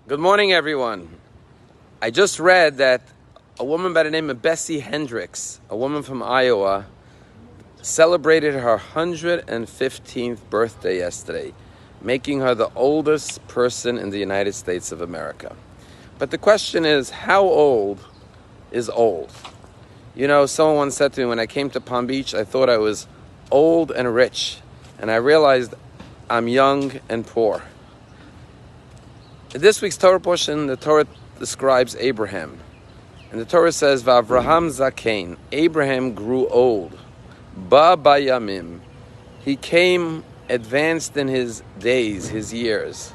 Good morning, everyone. I just read that a woman by the name of Bessie Hendricks, a woman from Iowa, celebrated her 115th birthday yesterday, making her the oldest person in the United States of America. But the question is, how old is old? You know, someone once said to me, when I came to Palm Beach, I thought I was old and rich, and I realized I'm young and poor. In this week's Torah portion, the Torah describes Abraham. And the Torah says, V'Avraham Zakein, Abraham grew old. Ba Bayamim, he came advanced in his days, his years.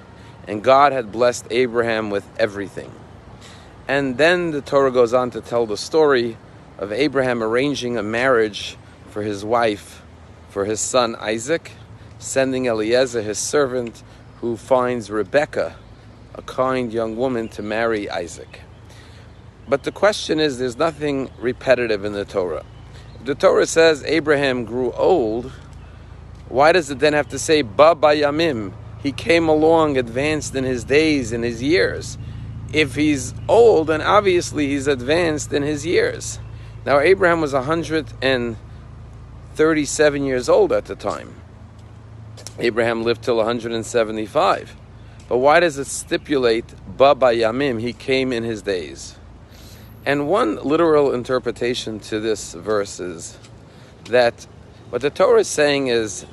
And God had blessed Abraham with everything. And then the Torah goes on to tell the story of Abraham arranging a marriage for his wife, for his son Isaac, sending Eliezer, his servant, who finds Rebekah, a kind young woman, to marry Isaac. But the question is, there's nothing repetitive in the Torah. If the Torah says Abraham grew old, why does it then have to say Ba Bayamim? He came along advanced in his days, in his years. If he's old, then obviously he's advanced in his years. Now Abraham was 137 years old at the time. Abraham lived till 175. But why does it stipulate Ba Bayamim? He came in his days. And one literal interpretation to this verse is that what the Torah is saying is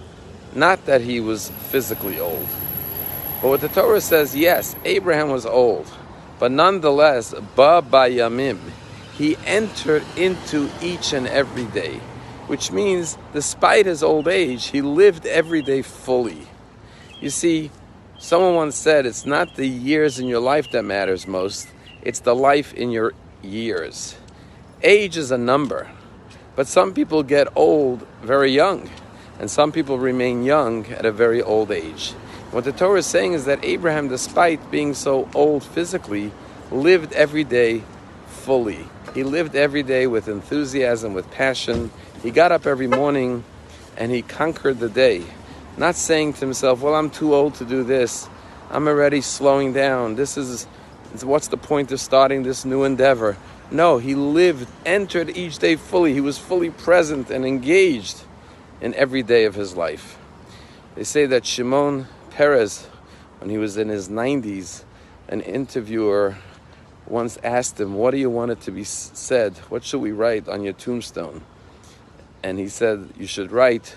not that he was physically old. But what the Torah says, yes, Abraham was old. But nonetheless, Ba Bayamim, he entered into each and every day. Which means, despite his old age, he lived every day fully. You see, someone once said, it's not the years in your life that matters most, it's the life in your years. Age is a number, but some people get old very young, and some people remain young at a very old age. What the Torah is saying is that Abraham, despite being so old physically, lived every day fully. He lived every day with enthusiasm, with passion. He got up every morning and he conquered the day. Not saying to himself, well, I'm too old to do this. I'm already slowing down. What's the point of starting this new endeavor? No, he entered each day fully. He was fully present and engaged in every day of his life. They say that Shimon Peres, when he was in his 90s, an interviewer once asked him, what do you want it to be said? What should we write on your tombstone? And he said, you should write,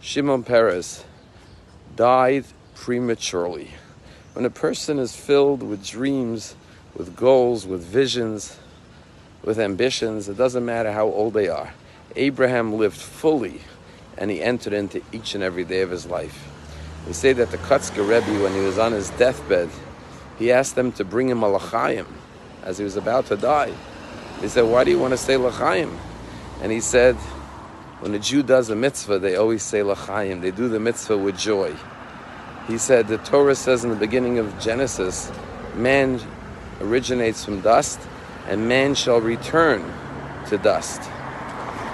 Shimon Peres died prematurely. When a person is filled with dreams, with goals, with visions, with ambitions, it doesn't matter how old they are. Abraham lived fully, and he entered into each and every day of his life. They say that the Kotzker Rebbe, when he was on his deathbed, he asked them to bring him a l'chaim as he was about to die. They said, why do you want to say l'chaim? And he said, when a Jew does a mitzvah, they always say l'chaim. They do the mitzvah with joy. He said, the Torah says in the beginning of Genesis, man originates from dust, and man shall return to dust.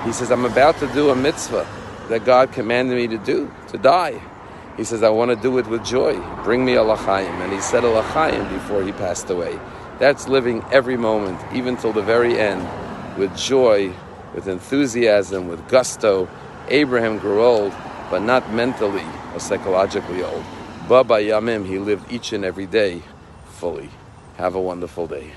He says, I'm about to do a mitzvah that God commanded me to do, to die. He says, I want to do it with joy. Bring me a l'chaim. And he said a l'chaim before he passed away. That's living every moment, even till the very end, with joy, with enthusiasm, with gusto. Abraham grew old, but not mentally or psychologically old. Ba Bayamim, he lived each and every day fully. Have a wonderful day.